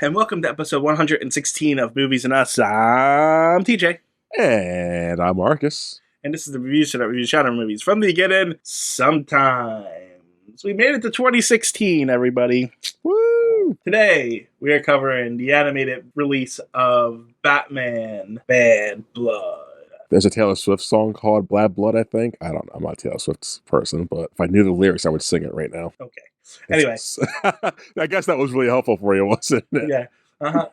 and welcome to episode 116 of Movies and Us. I'm TJ, And I'm Marcus. and this is the review show that reviews genre movies from the beginning sometimes. We made it to 2016, everybody. Woo! Today, we are covering the animated release of Batman Bad Blood. There's a Taylor Swift song called Bad Blood, I think. I don't know. I'm not a Taylor Swift person, but if I knew the lyrics, I would sing it right now. Okay. Anyway. I guess that was really helpful for you, wasn't it? Yeah. Uh-huh.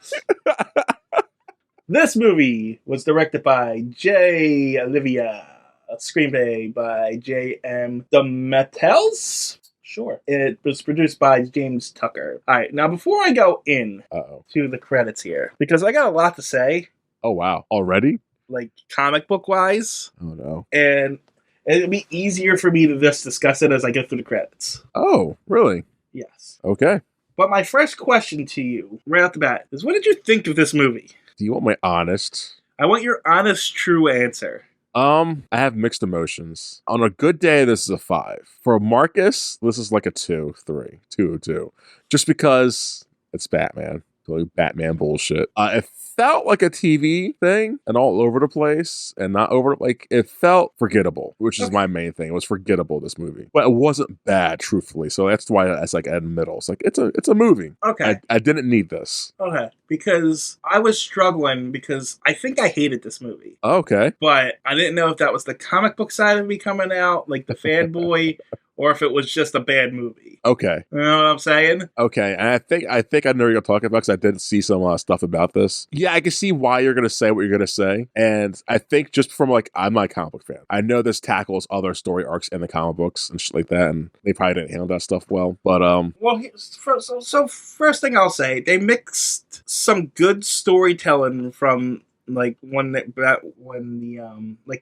This movie was directed by Jay Olivia, a screenplay by J.M. DeMatteis. Sure. It was produced by James Tucker. All right, now before I go in to the credits here, because I got a lot to say. Oh, wow. Already? Like, comic book wise. Oh, no. And it'll be easier for me to just discuss it as I go through the credits. Oh, really? Yes. Okay. But my first question to you, right off the bat, is what did you think of this movie? Do you want my honest? I want your honest, true answer. I have mixed emotions. On a good day, this is a 5. For Marcus, this is like a 2, 3, 2, 2. Just because it's Batman. Totally Batman bullshit. It felt like a TV thing and all over the place and not over, like, it felt forgettable, which is my main thing. It was forgettable, this movie. But it wasn't bad, truthfully. So that's why it's like at the middle. It's like, it's a movie. Okay. I didn't need this. Okay. Because I was struggling because I think I hated this movie. Okay. But I didn't know if that was the comic book side of me coming out, like the fanboy, or if it was just a bad movie. Okay. You know what I'm saying? Okay, and I think I know what you're talking about because I did see some stuff about this. Yeah, I can see why you're going to say what you're going to say, and I think just from like, I'm not a comic book fan. I know this tackles other story arcs in the comic books and shit like that, and they probably didn't handle that stuff well. But well, so first thing I'll say, they mixed some good storytelling from like when the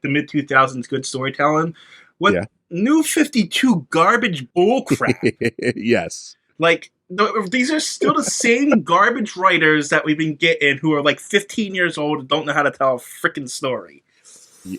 mid 2000s good storytelling with New 52 garbage bullcrap. Yes. Like, these are still the same garbage writers that we've been getting who are like 15 years old and don't know how to tell a freaking story.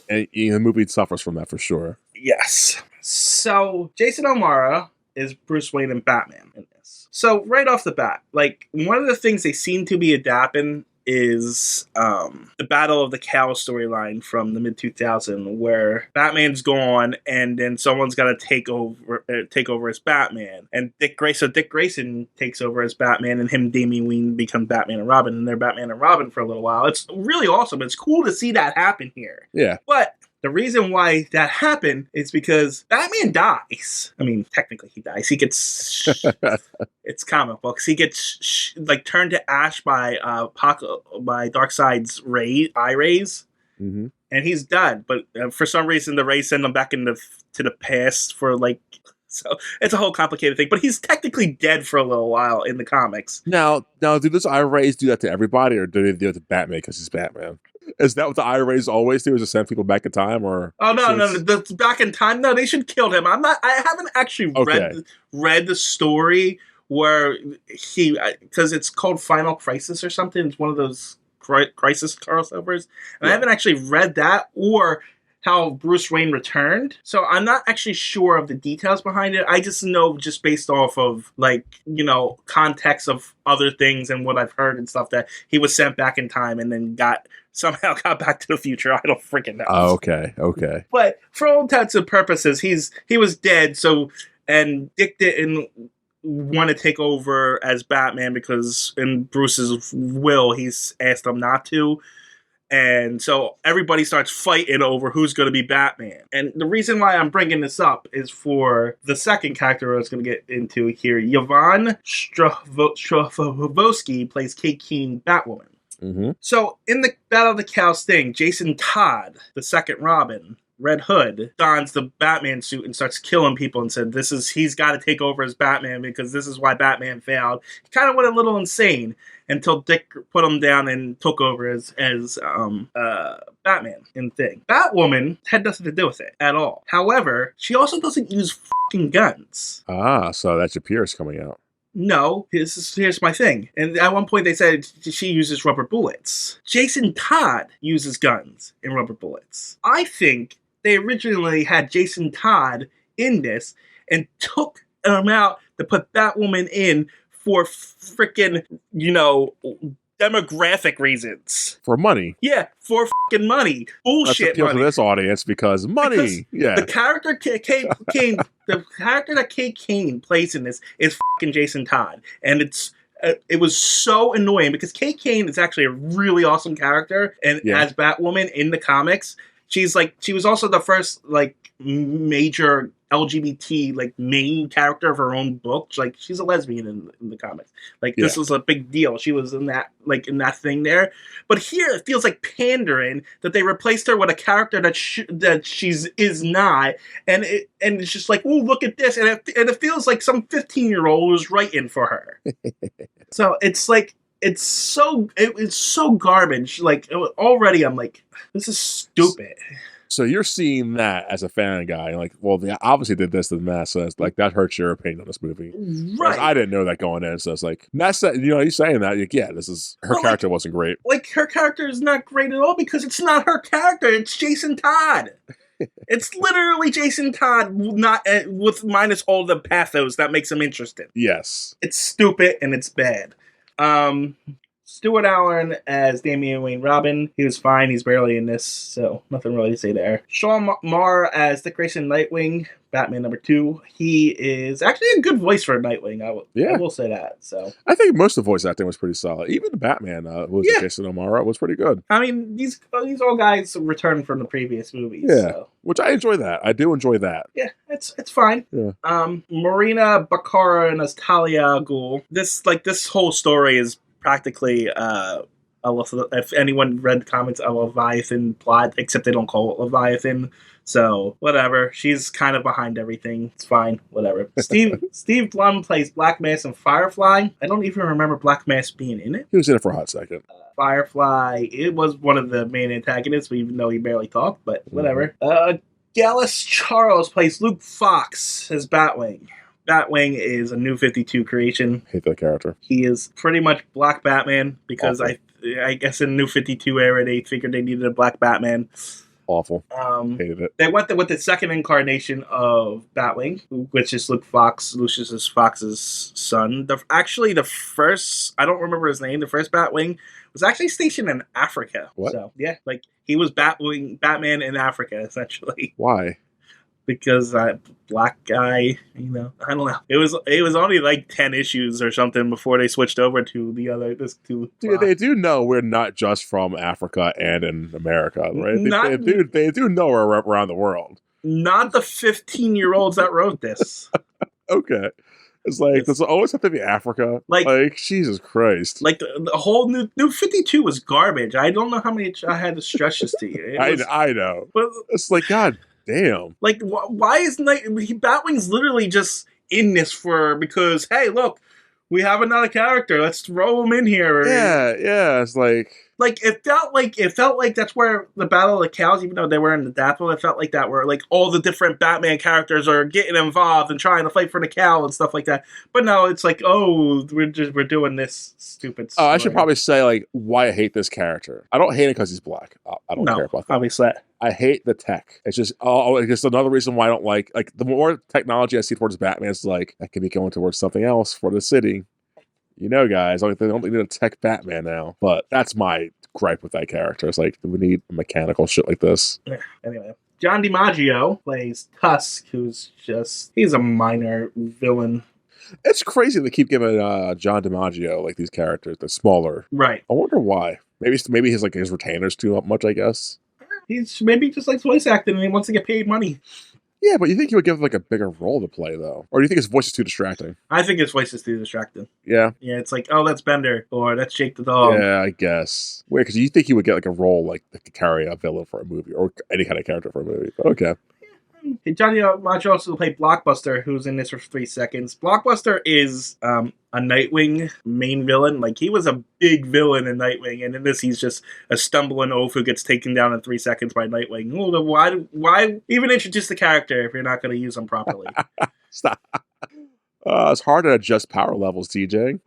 And the movie suffers from that for sure. Yes. So, Jason O'Mara is Bruce Wayne and Batman in this. So, right off the bat, like, one of the things they seem to be adapting is the Battle of the Cow storyline from the mid-2000s, where Batman's gone and then someone's got to take over as Batman. And Dick Grayson takes over as Batman, and him and Damian Wayne become Batman and Robin, and they're Batman and Robin for a little while. It's really awesome. It's cool to see that happen here. Yeah. But the reason why that happened is because Batman dies. I mean, technically he dies. He gets... it's comic books. He gets turned to ash by Darkseid's eye rays. Mm-hmm. And he's dead. But for some reason, the rays send him back to the past for like... So it's a whole complicated thing. But he's technically dead for a little while in the comics. Now, do those eye rays do that to everybody, or do they do it to Batman because he's Batman? Is that what the eye rays always do? Is to send people back in time, or? Oh no! The back in time. No, they should kill him. I haven't actually read the story where because it's called Final Crisis or something. It's one of those crisis crossovers, and I haven't actually read that or how Bruce Wayne returned. So I'm not actually sure of the details behind it. I just know just based off of context of other things and what I've heard and stuff that he was sent back in time and then somehow got back to the future. I don't freaking know. Oh, okay. But for all intents and purposes, he was dead. So, and Dick didn't want to take over as Batman because in Bruce's will, he's asked him not to. And so everybody starts fighting over who's going to be Batman. And the reason why I'm bringing this up is for the second character I was going to get into here. Yvonne Strahovski plays Kate Keene, Batwoman. Mm-hmm. So in the Battle of the Cows thing, Jason Todd, the second Robin, Red Hood, dons the Batman suit and starts killing people and said he's got to take over as Batman because this is why Batman failed. He kind of went a little insane until Dick put him down and took over as Batman in the thing. Batwoman had nothing to do with it at all. However, she also doesn't use fucking guns. Ah, so that's your Pierce coming out. No, here's my thing. And at one point they said she uses rubber bullets. Jason Todd uses guns and rubber bullets. I think they originally had Jason Todd in this and took him out to put Batwoman in for freaking, demographic reasons. For money. Yeah, for fucking money. Bullshit appeal money. To this audience because money. The character Kane, the character that Kate Kane plays in this is fucking Jason Todd, and it was so annoying because Kate Kane is actually a really awesome character, and as Batwoman in the comics, she was also the first major LGBT main character of her own book. She's a lesbian in the comics. This was a big deal. She was in that thing there. But here it feels like pandering that they replaced her with a character that she's is not, and it's just like, oh, look at this, and it feels like some 15-year-old was writing for her. So it's like it's so garbage. Already I'm like, this is stupid. So you're seeing that as a fan guy, they obviously did this to Nessa. That hurts your opinion on this movie, right? I didn't know that going in, so it's like Nessa. You saying that, this is her character wasn't great. Her character is not great at all because it's not her character. It's Jason Todd. It's literally Jason Todd, not with minus all the pathos that makes him interesting. Yes, it's stupid and it's bad. Stuart Allen as Damian Wayne Robin. He was fine. He's barely in this, so nothing really to say there. Sean Marr as Dick Grayson Nightwing, Batman #2. He is actually a good voice for Nightwing. I will say that. So I think most of the voice acting was pretty solid. Even the Batman, Jason O'Mara, was pretty good. I mean, these old guys returned from the previous movies. Yeah, so. Which I enjoy that. I do enjoy that. Yeah, it's fine. Yeah. Marina Baccarin as Talia al Ghul. This whole story is practically, if anyone read the comics, a Leviathan plot, except they don't call it Leviathan. So, whatever. She's kind of behind everything. It's fine. Whatever. Steve Blum plays Black Mask in Firefly. I don't even remember Black Mask being in it. He was in it for a hot second. Firefly, it was one of the main antagonists, even though he barely talked, but whatever. Gallus Charles plays Luke Fox as Batwing. Batwing is a New 52 creation. Hate that character. He is pretty much Black Batman because I guess in the New 52 era they figured they needed a Black Batman. Awful. Hated it. They went with the second incarnation of Batwing, which is Lucius Fox's son. The first, I don't remember his name, the first Batwing was actually stationed in Africa. What? So, yeah, he was Batman in Africa, essentially. Why? Because black guy, I don't know. It was only 10 issues or something before they switched over to the other. Dude, they do know we're not just from Africa and in America, right? They do know we're around the world. Not the 15-year-olds that wrote this. Okay. It's does it always have to be Africa? Jesus Christ. The whole new 52 was garbage. I don't know how many I had to stress this to you. I know. But it's God damn. Why is Batwing's literally just in this because, hey, look, we have another character. Let's throw him in here. Yeah. It's it felt like that's where the Battle of the Cows, even though they were in the Dapple, it felt like that where all the different Batman characters are getting involved and trying to fight for the cow and stuff like that. But no, it's we're doing this stupid story. I should probably say why I hate this character. I don't hate it because he's black. I don't care about that. Obviously. I hate the tech. It's just it's another reason why I don't like the more technology I see towards Batman, it's that could be going towards something else for the city. Guys, they don't need a tech Batman now. But that's my gripe with that character. It's we need mechanical shit like this. Anyway, John DiMaggio plays Tusk, he's a minor villain. It's crazy they keep giving John DiMaggio these characters. They're smaller. Right. I wonder why. Maybe his retainers too much, I guess. He's maybe just likes voice acting and he wants to get paid money. Yeah, but you think he would give a bigger role to play, though? Or do you think his voice is too distracting? I think his voice is too distracting. Yeah? Yeah, it's oh, that's Bender, or that's Jake the Dog. Yeah, I guess. Weird, because you think he would get a role to carry a villain for a movie, or any kind of character for a movie. But okay. Johnny DiMaggio also played Blockbuster, who's in this for 3 seconds. Blockbuster is a Nightwing main villain. He was a big villain in Nightwing, and in this he's just a stumbling oaf who gets taken down in 3 seconds by Nightwing. Why even introduce the character if you're not going to use him properly? Stop. It's hard to adjust power levels, TJ.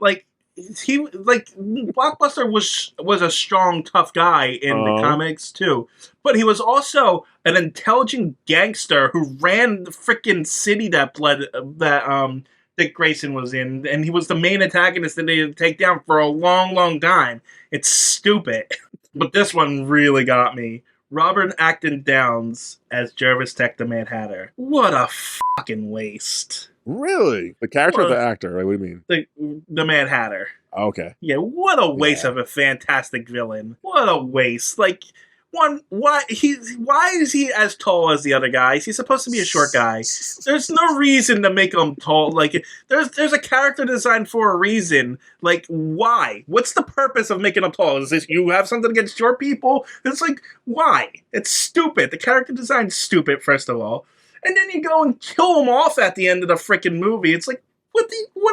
Blockbuster was a strong, tough guy in the comics too, but he was also an intelligent gangster who ran the freaking city that Dick Grayson was in, and he was the main antagonist that they had to take down for a long, long time. It's stupid. But this one really got me. Robert Acton Downes as Jervis Tech the Mad Hatter. What a fucking waste. Really? The character or the actor? Right? What do you mean? The Mad Hatter. Okay. Yeah, what a waste of a fantastic villain. What a waste. Like, why is he as tall as the other guys? He's supposed to be a short guy. There's no reason to make him tall. Like, there's a character design for a reason. Like, why? What's the purpose of making him tall? Is this you have something against short people? It's like, why? It's stupid. The character design's stupid, first of all. And then you go and kill him off at the end of the freaking movie. It's like,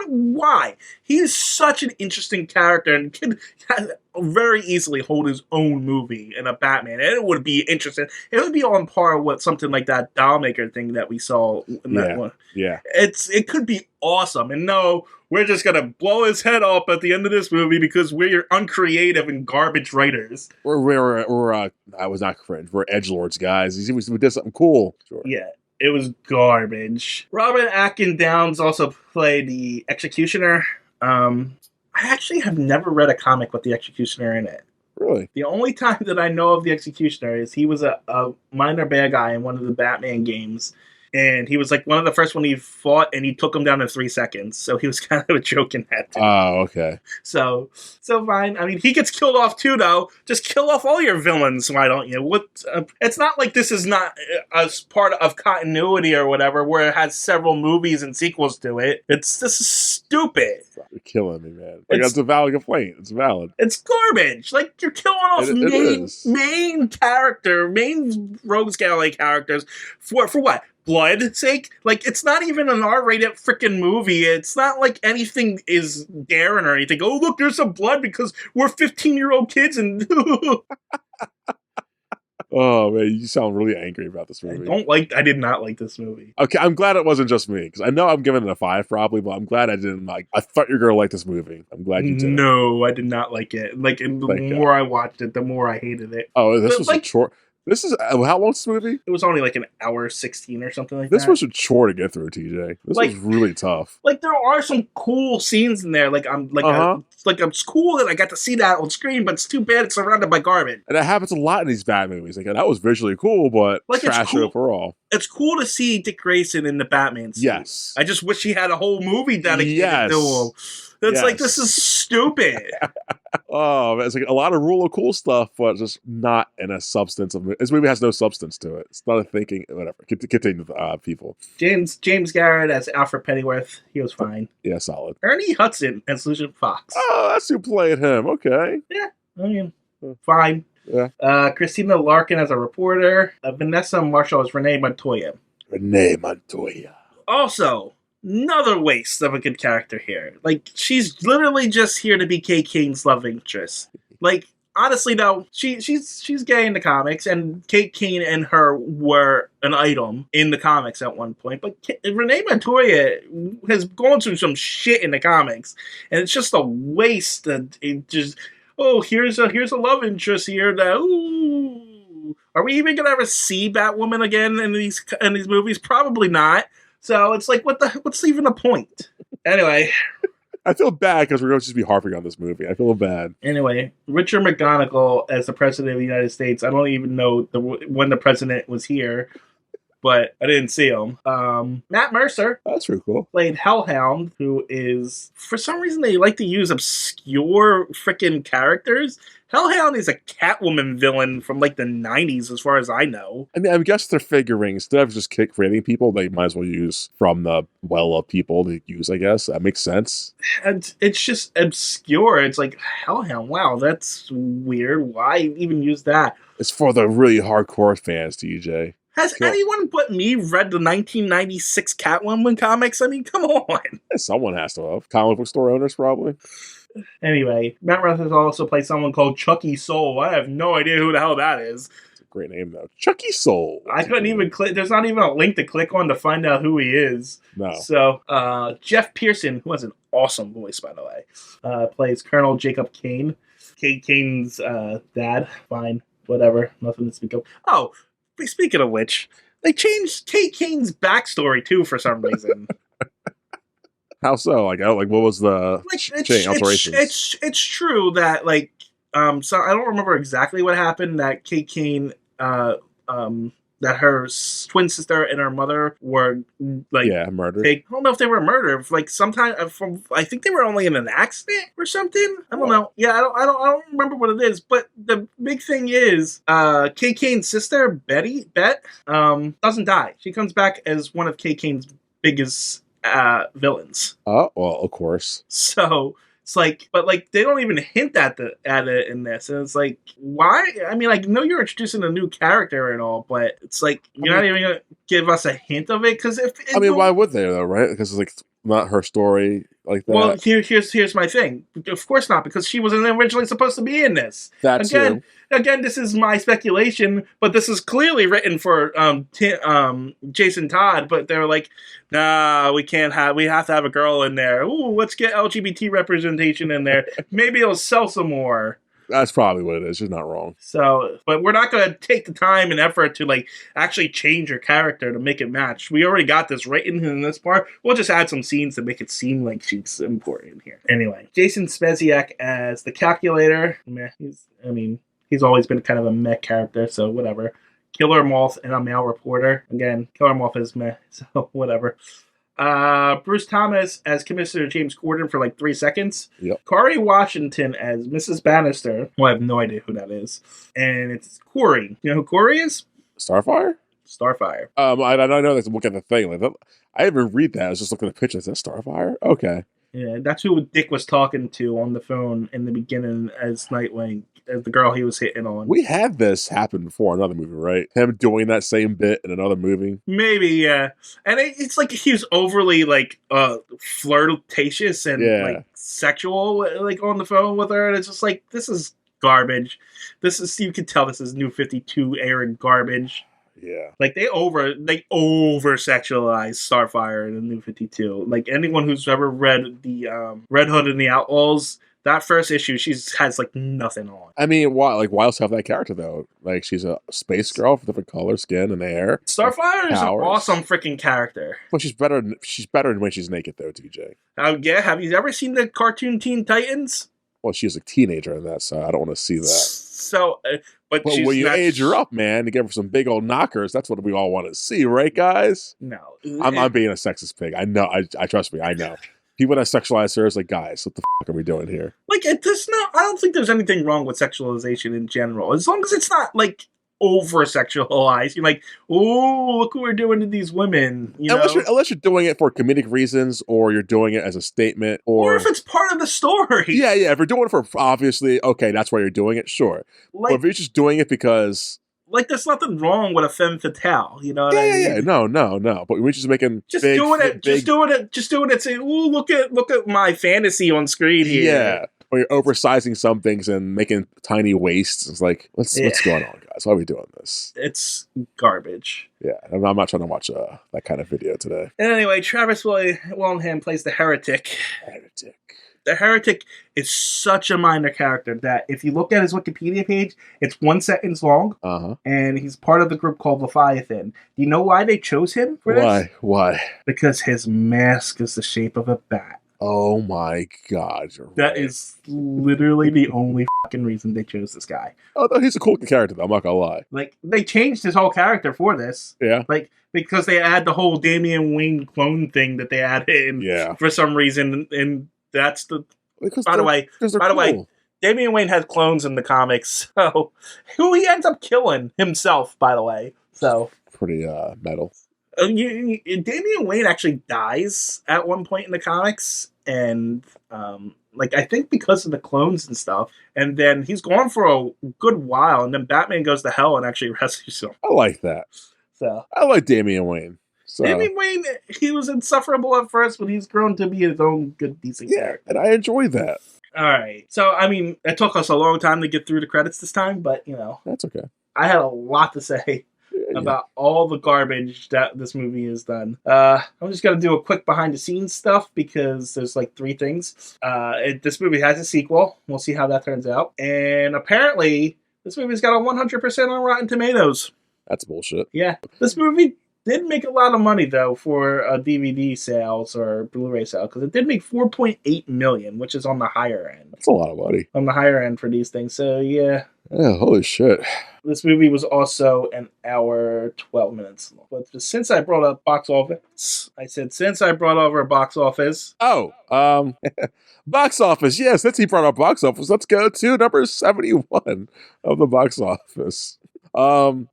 why? He's such an interesting character and could very easily hold his own movie in a Batman. And it would be interesting. It would be on par with something like that Dollmaker thing that we saw in that one. Yeah. It could be awesome. And no, we're just going to blow his head off at the end of this movie because we're uncreative and garbage writers. I was not cringe. We're edgelords, guys. We did something cool. Sure. Yeah. It was garbage. Robert Acton Downes also played the Executioner. I actually have never read a comic with the Executioner in it. Really? The only time that I know of the Executioner is he was a minor bad guy in one of the Batman games. And he was like one of the first one he fought, and he took him down in 3 seconds. So he was kind of a joke in that. Oh, okay. So fine. I mean, he gets killed off too, though. Just kill off all your villains, why don't you? It's not like this is not as part of continuity or whatever, where it has several movies and sequels to it. This is stupid. You're killing me, man. Like, that's a valid complaint. It's valid. It's garbage. Like, you're killing off main rogues gallery characters for what? Blood sake? Like, it's not even an R-rated freaking movie. It's not like anything is daring or anything. Oh, look, there's some blood because we're 15-year-old kids and... Oh, man, you sound really angry about this movie. I did not like this movie. Okay, I'm glad it wasn't just me, because I know I'm giving it a 5 probably, but I'm glad I didn't like... I thought you're going to like this movie. I'm glad you did. No, I did not like it. Like, the more I watched it, the more I hated it. Oh, this was a chore. This is how long's this movie? It was only like an hour 16 or something like that. This was a chore to get through, TJ. This was really tough. Like, there are some cool scenes in there. Like, it's cool that I got to see that on screen, but it's too bad it's surrounded by garbage. And that happens a lot in these bad movies. Like, that was visually cool, but trash overall. It's cool to see Dick Grayson in the Batman suit. Yes. I just wish he had a whole movie dedicated to him. It's like, this is stupid. Oh, it's like a lot of really cool stuff, but just not in a substance of this movie has no substance to it. It's not a thinking, whatever. Continue with people. James Garrett as Alfred Pennyworth. He was fine. Yeah, solid. Ernie Hudson as Lucian Fox. Oh, that's who played him. Okay. Yeah, I mean, fine. Yeah. Christina Larkin as a reporter. Vanessa Marshall as Renee Montoya. Also, another waste of a good character here. Like, she's literally just here to be Kate Kane's love interest. Like, honestly, though, she's gay in the comics, and Kate Kane and her were an item in the comics at one point. But Renee Montoya has gone through some shit in the comics, and it's just a waste. Here's a love interest here. Are we even gonna ever see Batwoman again in these movies? Probably not. So it's like, what's even the point? Anyway. I feel bad because we're going to just be harping on this movie. I feel bad. Anyway, Richard McGonigal as the President of the United States. I don't even know when the President was here, but I didn't see him. Matt Mercer. That's pretty cool. Played Hellhound, who is, for some reason, they like to use obscure freaking characters. Hellhound is a Catwoman villain from like the 90s, as far as I know. I mean, I guess they're figuring instead of just creating people, they might as well use from the well of people to use, I guess. That makes sense. And it's just obscure. It's like, Hellhound, wow, that's weird. Why even use that? It's for the really hardcore fans, TJ. Has anyone but me read the 1996 Catwoman comics? I mean, come on. Someone has to have. Comic book store owners, probably. Anyway, Matt Mercer has also played someone called Chucky Soul. I have no idea who the hell that is. It's a great name, though. Chucky Soul. I couldn't even click. There's not even a link to click on to find out who he is. No. So, Jeff Pearson, who has an awesome voice, by the way, plays Colonel Jacob Kane. Kate Kane's dad. Fine. Whatever. Nothing to speak of. Oh, speaking of which, they changed Kate Kane's backstory, too, for some reason. How so? Like, what was the alteration? It's true that so I don't remember exactly what happened. That Kate Kane, that her twin sister and her mother were murdered. I don't know if they were murdered. Sometime I think they were only in an accident or something. I don't know. Yeah, I don't remember what it is. But the big thing is, Kate Kane's sister Bet, doesn't die. She comes back as one of Kate Kane's biggest villains. Oh, well, of course. So it's but they don't even hint at it in this, and it's why? I mean, I know you're introducing a new character and all, but it's you're not even gonna give us a hint of it because why would they though, right? Because it's not her story like that. Well, here's my thing. Of course not, because she wasn't originally supposed to be in this. Again, this is my speculation, but this is clearly written for Jason Todd. But they were nah, we have to have a girl in there. Ooh, let's get LGBT representation in there. Maybe it'll sell some more. That's probably what it is. She's not wrong. So, but we're not going to take the time and effort to actually change her character to make it match. We already got this written in this part. We'll just add some scenes to make it seem like she's important here. Anyway, Jason Speziak as the Calculator. Meh. He's always been kind of a meh character, so whatever. Killer Moth and a male reporter. Again, Killer Moth is meh, so whatever. Bruce Thomas as Commissioner James Gordon for 3 seconds. Yep. Kari Washington as Mrs. Bannister. Well, I have no idea who that is. And it's Corey. You know who Corey is? Starfire. I know that's look at the thing. I didn't even read that. I was just looking at the pictures. Is that Starfire? Okay. Yeah, that's who Dick was talking to on the phone in the beginning as Nightwing, as the girl he was hitting on. We had this happen before in another movie, right? Him doing that same bit in another movie. Maybe, yeah. And it's he was overly flirtatious and sexual on the phone with her, and it's just this is garbage. You can tell this is New 52 airing garbage. Yeah. They over sexualize Starfire in the New 52. Anyone who's ever read the Red Hood and the Outlaws, that first issue, she has nothing on. I mean, why else have that character though? She's a space girl with different color, skin, and hair. Starfire is an awesome freaking character. Well, she's better when she's naked though, TJ. Yeah. Have you ever seen the cartoon Teen Titans? Well, she was a teenager in that, so I don't want to see that. So, but when you age her up, man, to give her some big old knockers, that's what we all want to see, right, guys? No, I'm being a sexist pig. I know. I trust me. I know. People that sexualize her is guys, what the fuck are we doing here? I don't think there's anything wrong with sexualization in general, as long as it's not over sexualized. You're oh, look what we're doing to these women. Unless you're doing it for comedic reasons, or you're doing it as a statement, or if it's part of the story. Yeah. If you're doing it for obviously, okay, that's why you're doing it. Sure, but if you're just doing it because. There's nothing wrong with a femme fatale, you know what I mean? Yeah, no. But we're just making doing it. Saying, "Ooh, look at my fantasy on screen here." Yeah, or you're oversizing some things and making tiny waists. It's what's going on, guys? Why are we doing this? It's garbage. Yeah, I'm not trying to watch that kind of video today. And anyway, Travis Willingham plays the Heretic. The Heretic is such a minor character that if you look at his Wikipedia page, it's 1 sentence long, and he's part of the group called Leviathan. Do you know why they chose him for this? Why? Because his mask is the shape of a bat. Oh my god, That is literally the only fucking reason they chose this guy. Oh, no, he's a cool character, though, I'm not gonna lie. They changed his whole character for this. Yeah. Because they add the whole Damian Wayne clone thing that they added in for some reason, and that's the... By the way, Damian Wayne has clones in the comics, so who he ends up killing himself, by the way. So pretty metal. Damian Wayne actually dies at one point in the comics, and I think because of the clones and stuff, and then he's gone for a good while, and then Batman goes to hell and actually rescues him. I like that. So I like Damian Wayne. So. Damian Wayne, he was insufferable at first, but he's grown to be his own good, decent character. And I enjoy that. All right. So, it took us a long time to get through the credits this time, but, That's okay. I had a lot to say about all the garbage that this movie has done. I'm just going to do a quick behind-the-scenes stuff because there's 3 things. This movie has a sequel. We'll see how that turns out. And apparently, this movie's got a 100% on Rotten Tomatoes. That's bullshit. Yeah. This movie did make a lot of money though for DVD sales or Blu-ray sales, because it did make 4.8 million, which is on the higher end. That's a lot of money. On the higher end for these things. So yeah. Yeah, holy shit. This movie was also an hour 12 minutes long. But since I brought up box office, box office. Oh, box office. Yes, since he brought up box office, let's go to number 71 of the box office. I'm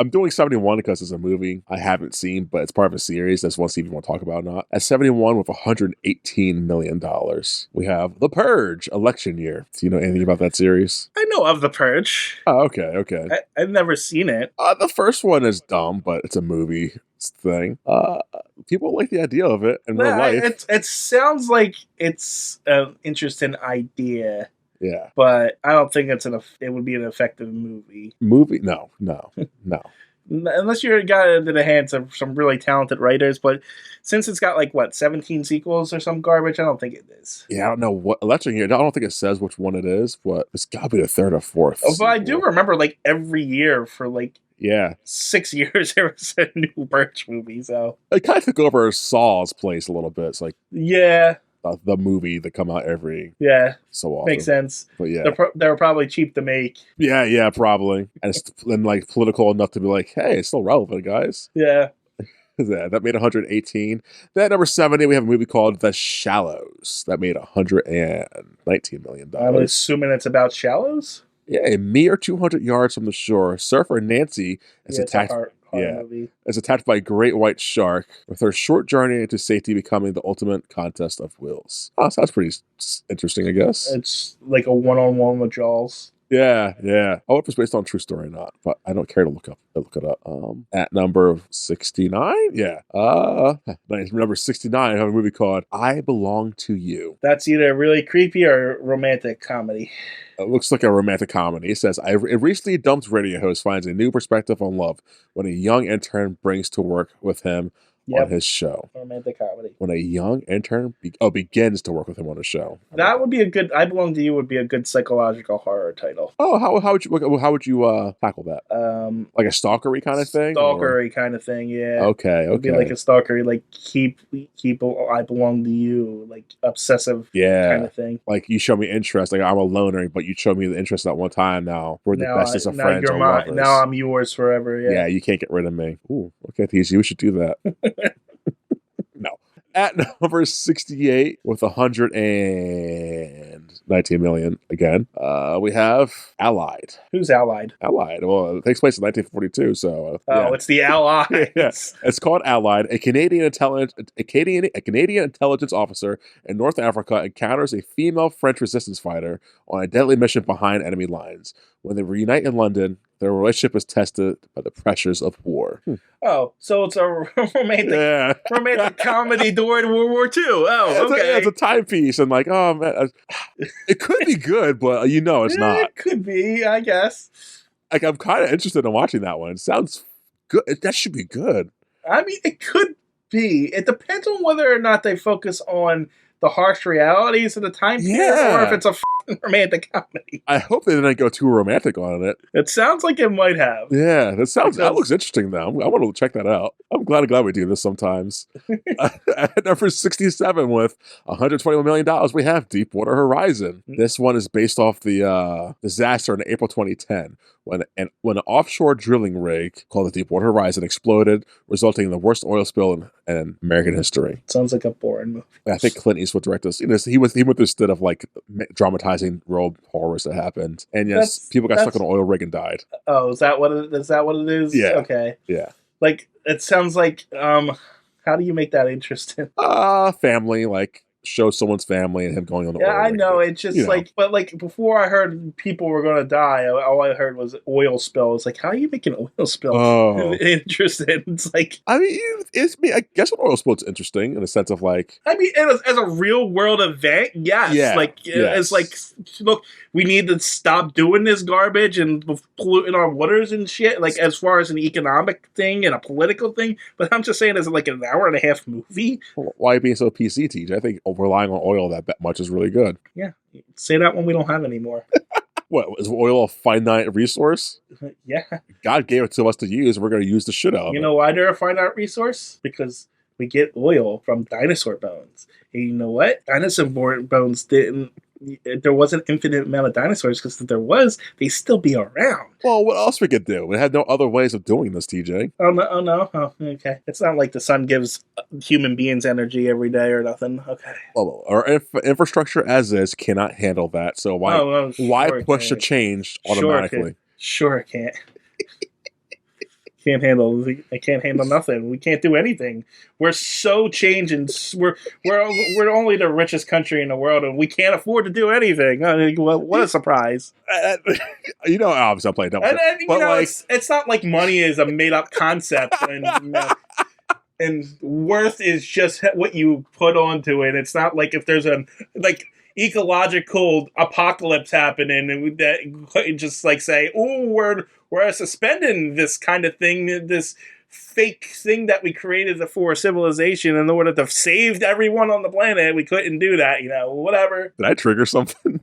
doing 71 because it's a movie I haven't seen, but it's part of a series. I just want to see if you want to talk about it or not. At 71 with $118 million, we have The Purge, election year. Do you know anything about that series? I know of The Purge. Oh, okay. I've never seen it. The first one is dumb, but it's a movie thing. People like the idea of it in real life. It sounds like it's an interesting idea. Yeah, but I don't think it would be an effective movie. No. Unless you got it into the hands of some really talented writers, but since it's got 17 sequels or some garbage, I don't think it is. Yeah, I don't know what election year. I don't think it says which one it is, but it's got to be the third or fourth. Oh, but I do remember every year for 6 years there was a new Purge movie. So it kind of took over Saw's place a little bit. It's yeah. The movie that come out every so often. Makes sense. But yeah, they were probably cheap to make. Yeah, probably, and it's then political enough to be hey, it's still relevant, guys. Yeah. That made 118. Then at number 70, we have a movie called The Shallows that made $119 million. I'm assuming it's about shallows. Yeah, a mere 200 yards from the shore, surfer Nancy is attacked. Is attacked by a great white shark, with her short journey into safety becoming the ultimate contest of wills. Oh, sounds pretty interesting, I guess. It's like a one-on-one with Jaws. Yeah. I hope it's based on a true story or not, but I don't care to look it up. At number 69, number 69, I have a movie called I Belong to You. That's either really creepy or romantic comedy. It looks like a romantic comedy. It says, a recently dumped radio host finds a new perspective on love when a young intern brings to work with him on his show. Romantic comedy. When a young intern begins to work with him on a show. That would be a good. I Belong to You would be a good psychological horror title. Oh, how would you tackle that? Like a stalkery kind of thing. Stalkery kind of thing. Yeah. Okay. It would be like a stalkery, keep. I belong to you, obsessive. Kind of thing. Like you show me interest. Like I'm a loner, but you showed me the interest at one time. Now we're the bestest of friends or lovers. Now I'm yours forever. Yeah. Yeah. You can't get rid of me. Ooh. Okay, TC, we should do that. No. At number 68 with 119 million again, we have Allied. Who's Allied? Allied. Well, it takes place in 1942, so it's the Allied. Yes, it's called Allied. A Canadian intelligence officer in North Africa encounters a female French resistance fighter on a deadly mission behind enemy lines. When they reunite in London, their relationship is tested by the pressures of war. Oh, so it's a romantic comedy during World War II. Oh, okay. It's a timepiece, and oh man, it could be good, but it's not. It could be, I guess. I'm kind of interested in watching that one. It sounds good. That should be good. I mean, it could be. It depends on whether or not they focus on the harsh realities of the time period, or if it's a romantic comedy. I hope they didn't go too romantic on it. It sounds like it might have. Yeah, that looks interesting though. I want to check that out. I'm glad we do this sometimes. At number 67 with $121 million, we have Deepwater Horizon. This one is based off the disaster in April 2010 when an offshore drilling rig called the Deepwater Horizon exploded, resulting in the worst oil spill in American history. Sounds like a boring movie. I think Clint Eastwood directed this. He went instead of dramatizing world horrors that happened, and people got stuck on an oil rig and died. Oh, is that what it is? Yeah. Okay. Yeah. It sounds like how do you make that interesting? Family, show someone's family and him going on the oil rig. I know. It's just but before I heard people were going to die, all I heard was oil spill. It's how do you make an oil spill interesting? It's I guess an oil spill is interesting in the sense of as a real world event, yes. Yes. It's look, we need to stop doing this garbage and polluting our waters and shit, as far as an economic thing and a political thing. But I'm just saying, as an hour and a half movie. Why are you being so PC, TJ? I think relying on oil that much is really good. Yeah. Say that when we don't have any more. What, is oil a finite resource? Yeah. God gave it to us to use. We're going to use the shit out of it. You know why they're a finite resource? Because we get oil from dinosaur bones. And you know what? Dinosaur bones didn't. There wasn't infinite amount of dinosaurs, because if there was, they'd still be around. Well, what else we could do? We had no other ways of doing this, TJ. Oh no! Oh, okay. It's not like the sun gives human beings energy every day or nothing. Okay. Well, our infrastructure as is cannot handle that. So why push the change automatically? Sure, it can't. I can't handle nothing. We can't do anything. We're so changing. We're only the richest country in the world, and we can't afford to do anything. What a surprise! Obviously I'm playing double. It's not like money is a made up concept, and worth is just what you put onto it. It's not like if there's a ecological apocalypse happening, and that just say, "Oh, we're suspending this kind of thing, this fake thing that we created for civilization in order to save everyone on the planet." We couldn't do that, whatever. Did I trigger something?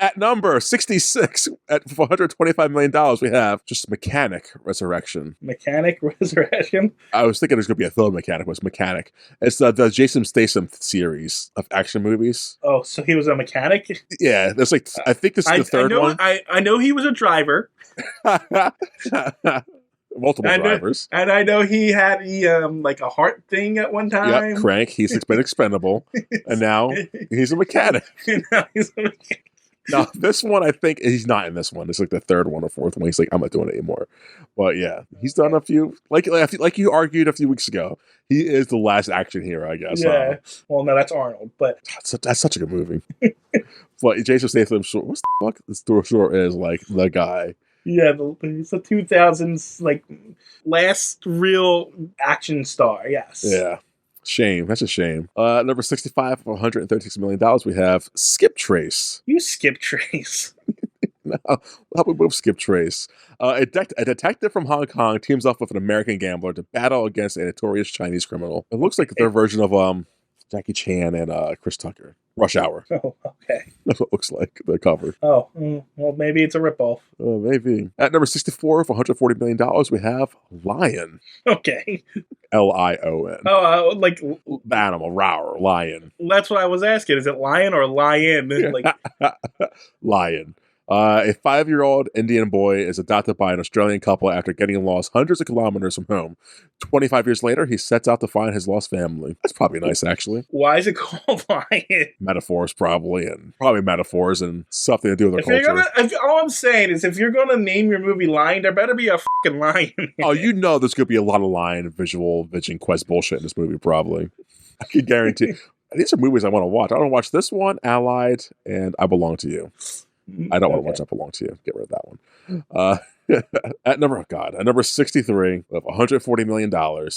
At number 66, at $125 million, we have just Mechanic Resurrection. Mechanic Resurrection? I was thinking there's going to be a third Mechanic, but it's Mechanic. It's the Jason Statham series of action movies. Oh, so he was a mechanic? Yeah, there's I think this is the third one. I know he was a driver. Multiple drivers. And I know he had a heart thing at one time. Yep, Crank. He's been expendable. And now he's a mechanic. Now, this one, I think, he's not in this one. It's the third one or fourth one. He's I'm not doing it anymore. But yeah, he's done a few, like you argued a few weeks ago, he is the last action hero, I guess. Yeah. Well, no, that's Arnold, but... That's such a good movie. But Jason Statham, what the fuck this short is, the guy. Yeah, it's the 2000s, last real action star, yes. Yeah. Shame. That's a shame. Number 65 for $136 million, we have Skip Trace. You Skip Trace. No, how about we move Skip Trace? A detective from Hong Kong teams up with an American gambler to battle against a notorious Chinese criminal. It looks like their version of Jackie Chan and Chris Tucker. Rush Hour. Oh, okay. That's what it looks like, the cover. Oh, well, maybe it's a ripoff. Maybe. At number 64 for $140 million, we have Lion. Okay. Lion. Oh, the animal, rower, lion. That's what I was asking. Is it lion or lion? Lion. A 5-year-old Indian boy is adopted by an Australian couple after getting lost hundreds of kilometers from home. 25 years later, he sets out to find his lost family. That's probably nice, actually. Why is it called Lion? Metaphors, probably, and metaphors and something to do with their culture. All I'm saying is, if you're going to name your movie Lion, there better be a fucking lion. Oh, there's going to be a lot of lion Vision Quest bullshit in this movie, probably. I can guarantee. These are movies I want to watch. I want to watch this one, Allied, and I Belong to You. I don't want to watch I Belong to You. Get rid of that one. At number 63 of $140 million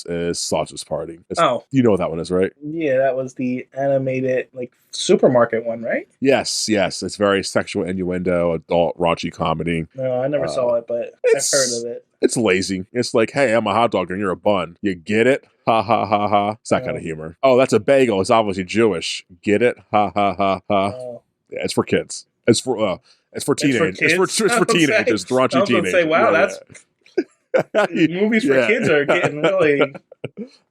is Sausage Party. You know what that one is, right? Yeah, that was the animated supermarket one, right? Yes. It's very sexual innuendo, adult, raunchy comedy. No, I never saw it, but I've heard of it. It's lazy. It's hey, I'm a hot dog and you're a bun. You get it? Ha ha ha ha. It's that kind of humor. Oh, that's a bagel. It's obviously Jewish. Get it? Ha ha ha ha. Yeah, it's for kids. It's for teenagers. It's for teenagers. Raunchy teenagers. Say, wow, movies for kids are getting really.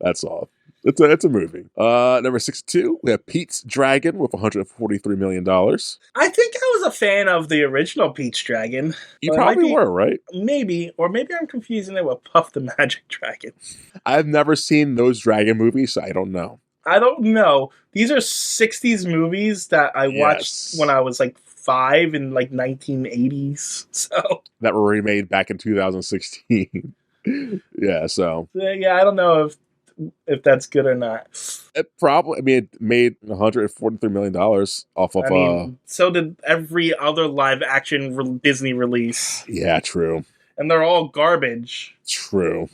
That's all. It's a movie. Number 62, we have Pete's Dragon with $143 million. I think I was a fan of the original Pete's Dragon. You probably were, right? Maybe I'm confusing it with Puff the Magic Dragon. I've never seen those dragon movies, so I don't know. These are 60s movies that I watched when I was 5 in 1980s. So that were remade back in 2016. Yeah, so yeah, I don't know if that's good or not. It probably, it made $143 million off of. So did every other live action Disney release. Yeah, true. And they're all garbage. True.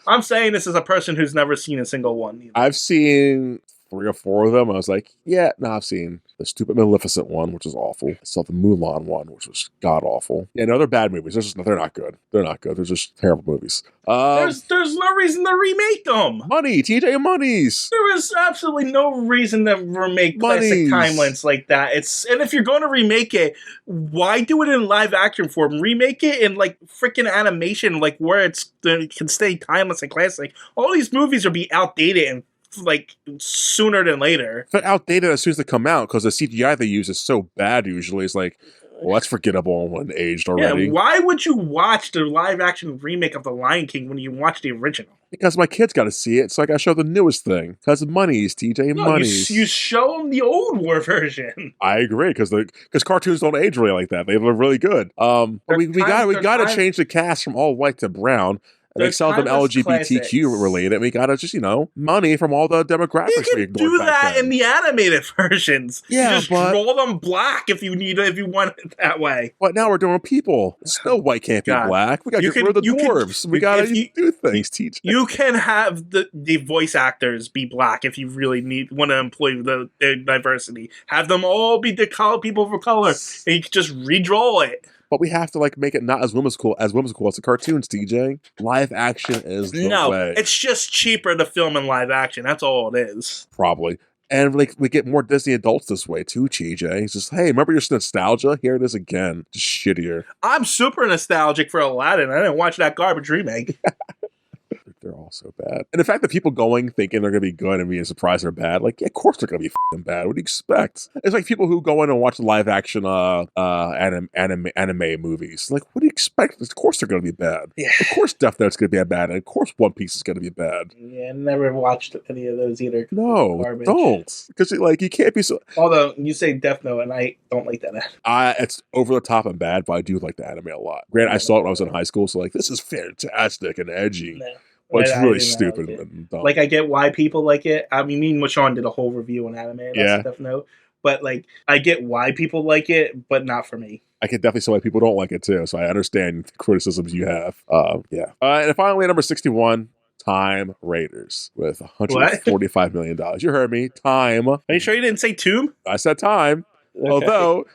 I'm saying this as a person who's never seen a single one. Either. I've seen 3 or 4 of them. I was like, yeah, no, I've seen the stupid Maleficent one, which was awful. I saw the Mulan one, which was god awful. Yeah, no, they're bad movies. They're not good. They're not good. They're just terrible movies. There's no reason to remake them. Money, TJ, monies. There is absolutely no reason to remake classic timelines like that. And if you're going to remake it, why do it in live action form? Remake it in like freaking animation, like where it can stay timeless and classic. All these movies will be outdated and like sooner than later. But outdated as soon as they come out because the CGI they use is so bad. Usually, it's like, well, that's forgettable when aged already. Yeah, why would you watch the live action remake of The Lion King when you watch the original? Because my kids got to see it, so I got to show the newest thing. Because monies, TJ, monies. You show them the old war version. I agree, because cartoons don't age really like that. They look really good. But we got to change the cast from all white to brown. And make some of them LGBTQ related. We gotta just, money from all the demographics. You can do that in the animated versions. Yeah, you just draw them black if you want it that way. But now we're doing people. Snow White can't be black. We gotta get rid of the dwarves. We gotta do things, teach. You can have the voice actors be black if you really want to employ the diversity. Have them all be the people of color, and you can just redraw it. But we have to make it not as whimsical as the cartoons, TJ. Live action is the way. It's just cheaper to film in live action. That's all it is. Probably. And we get more Disney adults this way too, TJ. It's just, hey, remember your nostalgia? Here it is again. Just shittier. I'm super nostalgic for Aladdin. I didn't watch that garbage remake. They're all so bad. And the fact that people thinking they're going to be good and being surprised they're bad, yeah, of course they're going to be f***ing bad. What do you expect? It's like people who go in and watch live action anime movies. Like, what do you expect? Of course they're going to be bad. Yeah. Of course Death Note's going to be bad. And of course One Piece is going to be bad. Yeah, I never watched any of those either. No, don't. Because you can't be so... Although, you say Death Note, and I don't like that anime. It's over the top and bad, but I do like the anime a lot. Granted, I saw it when I was in high school, so this is fantastic and edgy. No. Well, it's really stupid. And dumb. I get why people like it. I mean, me and Sean did a whole review on anime and Death Note. But, I get why people like it, but not for me. I can definitely see why people don't like it, too. So I understand the criticisms you have. Yeah. And finally, number 61, Time Raiders with $145 million. You heard me. Time. Are you sure you didn't say Tomb? I said Time. Okay. Although,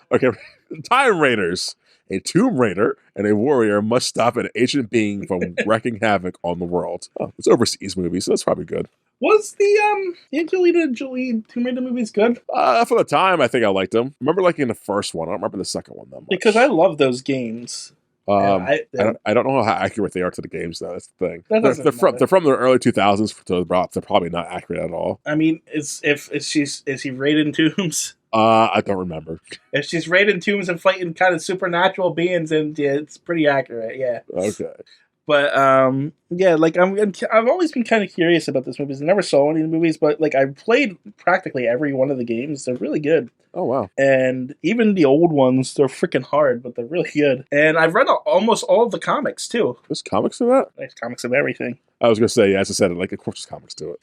Time Raiders. A Tomb Raider and a warrior must stop an ancient being from wreaking havoc on the world. Oh, it's an overseas movie, so that's probably good. Was the Angelina Jolie Tomb Raider movies good? For the time, I think I liked them. I remember liking the first one. I don't remember the second one that much. Because I love those games. I don't know how accurate they are to the games, though. That's the thing. They're from the early 2000s, so they're probably not accurate at all. I mean, is he raiding tombs? I don't remember. If she's raiding tombs and fighting kind of supernatural beings, and it's pretty accurate, yeah. Okay. But I've always been kind of curious about this movies. I never saw any of the movies, but I played practically every one of the games. They're really good. Oh wow! And even the old ones, they're freaking hard, but they're really good. And I've read almost all of the comics too. There's comics of that? There's comics of everything. I was gonna say, yeah, as I said, of course there's comics to it.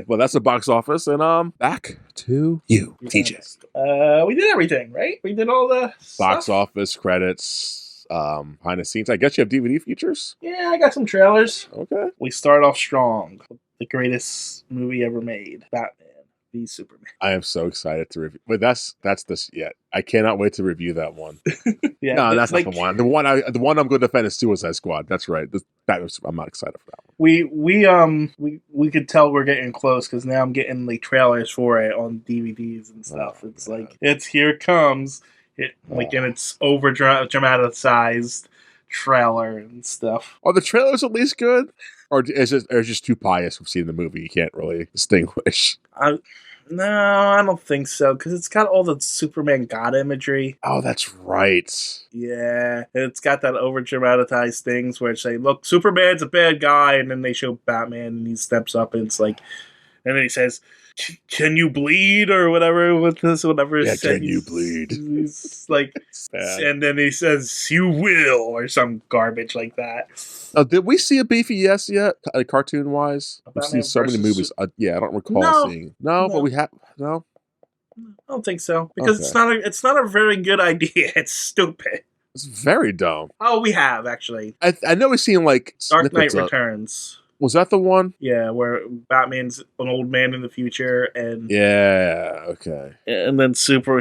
But that's the box office, and back to you, TJ. We did everything, right? We did all the box stuff? Office credits. Behind the scenes. I guess you have DVD features? Yeah, I got some trailers. Okay. We start off strong with the greatest movie ever made, Batman v Superman. I am so excited to review. But that's this yet. I cannot wait to review that one. Yeah, no, that's not the one. The one I'm going to defend is Suicide Squad. That's right. I'm not excited for that one. We could tell we're getting close because now I'm getting trailers for it on DVDs and stuff. It's here it comes. And it's over dramatized trailer and stuff. Are the trailers at least good? Or is it just too pious from seeing the movie? You can't really distinguish. No, I don't think so, because it's got all the Superman God imagery. Oh, that's right. Yeah, it's got that over dramatized things where they look, Superman's a bad guy, and then they show Batman and he steps up and it's and then he says, "Can you bleed?" or whatever with this, whatever. Yeah, can you bleed? He's and then he says, "You will," or some garbage like that. Did we see a Beefy Yes yet, cartoon wise? We've seen so many movies. Yeah, I don't recall seeing. No, but we have no. I don't think so because it's not a very good idea. It's stupid. It's very dumb. Oh, we have actually. I know we've seen Dark Knight Returns. Was that the one? Yeah, where Batman's an old man in the future, and okay. And then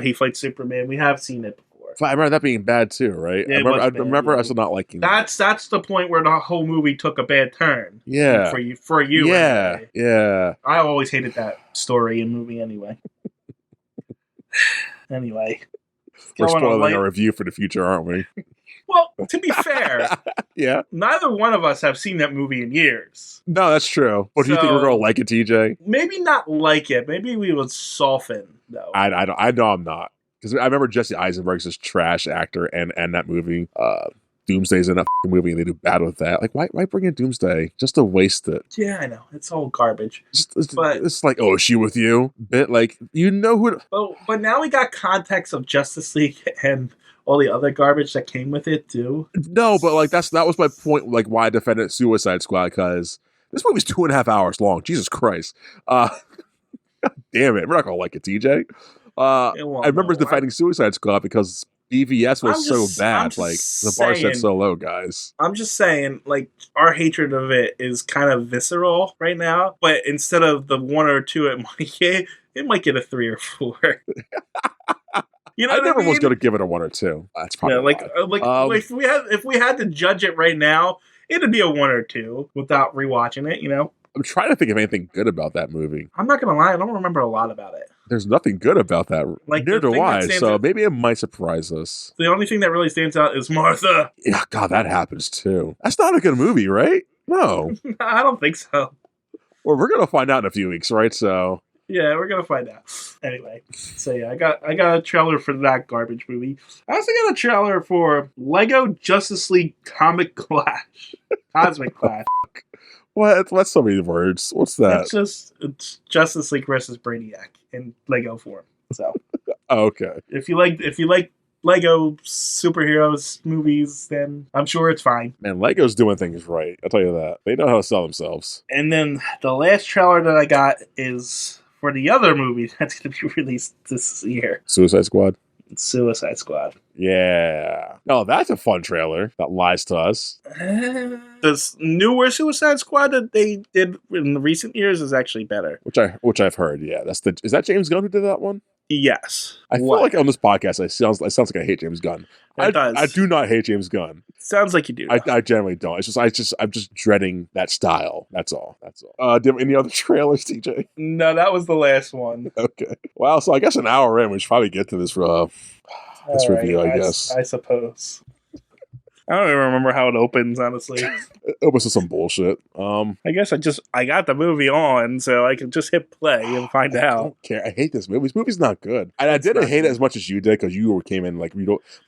he fights Superman. We have seen it before. I remember that being bad too, right? Yeah, I remember us not liking that. That's the point where the whole movie took a bad turn. Yeah. For you. Yeah. Anyway. Yeah. I always hated that story and movie anyway. Anyway. We're spoiling our review for the future, aren't we? Well, to be fair, yeah, neither one of us have seen that movie in years. No, that's true. But do you think we're gonna like it, TJ? Maybe not like it. Maybe we would soften though. I know I'm not, because I remember Jesse Eisenberg's this trash actor and that movie. Doomsday's in that movie and they do bad with that. Like, why bring in Doomsday just to waste it? Yeah, I know, it's all garbage. It's like, oh, is she with you? Bit like, you know who? But now we got context of Justice League and all the other garbage that came with it too. No, but like that was my point. Like, why I defended Suicide Squad, because this movie's 2.5 hours long. Jesus Christ! God damn it, we're not gonna like it, TJ. I remember defending Suicide Squad because BVS was so bad. Like, the bar set so low, guys. I'm just saying, like, our hatred of it is kind of visceral right now. But instead of the 1 or 2 it might get a 3 or 4. You know, I never was going to give it a 1 or 2. That's probably if we had to judge it right now, it'd be a 1 or 2 without rewatching it. You know, I'm trying to think of anything good about that movie. I'm not going to lie, I don't remember a lot about it. There's nothing good about that. Like, neither do I. So maybe it might surprise us. The only thing that really stands out is Martha. Yeah, God, that happens too. That's not a good movie, right? No, I don't think so. Well, we're gonna find out in a few weeks, right? So. Yeah, we're gonna find out. Anyway, so yeah, I got a trailer for that garbage movie. I also got a trailer for Lego Justice League Cosmic Clash. What's so many words? What's that? It's Justice League versus Brainiac in Lego form. So, okay. If you like Lego superheroes movies, then I'm sure it's fine. Man, Lego's doing things right. I'll tell you that. They know how to sell themselves. And then the last trailer that I got is for the other movie that's going to be released this year. Suicide Squad? Suicide Squad. Yeah. Oh, that's a fun trailer that lies to us. This newer Suicide Squad that they did in the recent years is actually better. Which I've heard, yeah. Is that James Gunn who did that one? Yes. I feel like on this podcast, it sounds like I hate James Gunn. It does. I do not hate James Gunn. Sounds like you do. I generally don't. I'm just dreading that style. That's all. Do you have any other trailers, TJ? No, that was the last one. Okay. Well, so I guess an hour in, we should probably get to this review, I guess. I suppose. I don't even remember how it opens, honestly. It opens to some bullshit. I guess I got the movie on, so I can just hit play and find out. I don't care. I hate this movie. This movie's not good. And I didn't hate it as much as you did because you came in like,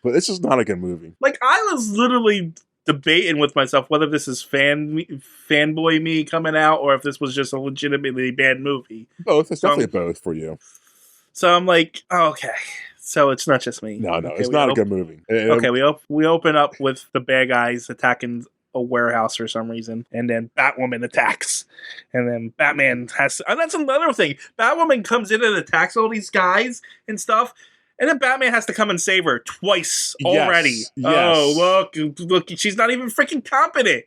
but this is not a good movie. Like, I was literally debating with myself whether this is fanboy me coming out or if this was just a legitimately bad movie. Both. It's definitely both for you. So I'm like, oh, okay. So it's not just me. No, it's not a good movie. Okay, we open up with the bad guys attacking a warehouse for some reason, and then Batwoman attacks, and then Batman and that's another thing. Batwoman comes in and attacks all these guys and stuff, and then Batman has to come and save her twice already. Yes. Oh, look, she's not even freaking competent.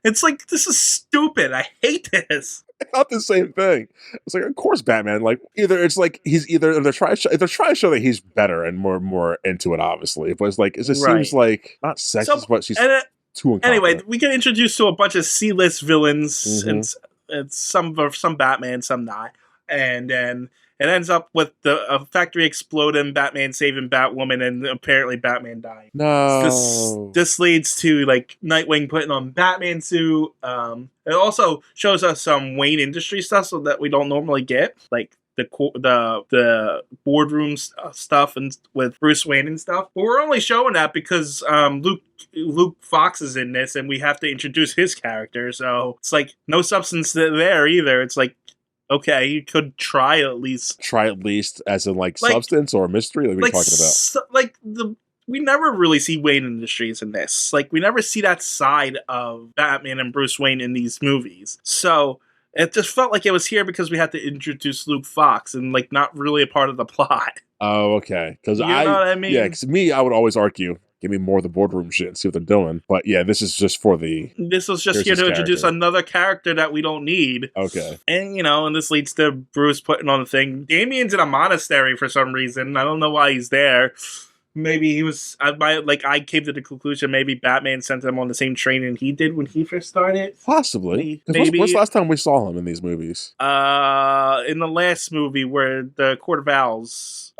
It's like, this is stupid. I hate this. Not the same thing. It's like, of course, Batman. Like, either it's like they're trying to show that he's better and more into it, obviously. But it's like, it just seems like not sexist, but she's too incompetent. Anyway, we get introduced to a bunch of C-list villains, and some Batman, some not, and then it ends up with a factory exploding, Batman saving Batwoman, and apparently Batman dying. No. This leads to like Nightwing putting on Batman suit. It also shows us some Wayne Industries stuff so that we don't normally get, like the boardroom stuff and with Bruce Wayne and stuff. But we're only showing that because Luke Fox is in this, and we have to introduce his character. So it's like no substance there either. It's like, okay, you could try at least as in like substance or mystery. Like, what are you talking about? We never really see Wayne Industries in this. Like, we never see that side of Batman and Bruce Wayne in these movies. So it just felt like it was here because we had to introduce Luke Fox and like not really a part of the plot. Oh, okay. Because you know what I mean? Yeah, because I would always argue give me more of the boardroom shit and see what they're doing. But yeah, this is just for the. This was just here to introduce another character that we don't need. Okay. And, and this leads to Bruce putting on the thing. Damien's in a monastery for some reason. I don't know why he's there. Maybe he was, I came to the conclusion maybe Batman sent him on the same training he did when he first started. Possibly. Maybe. What's the last time we saw him in these movies? In the last movie where the Court of Owls,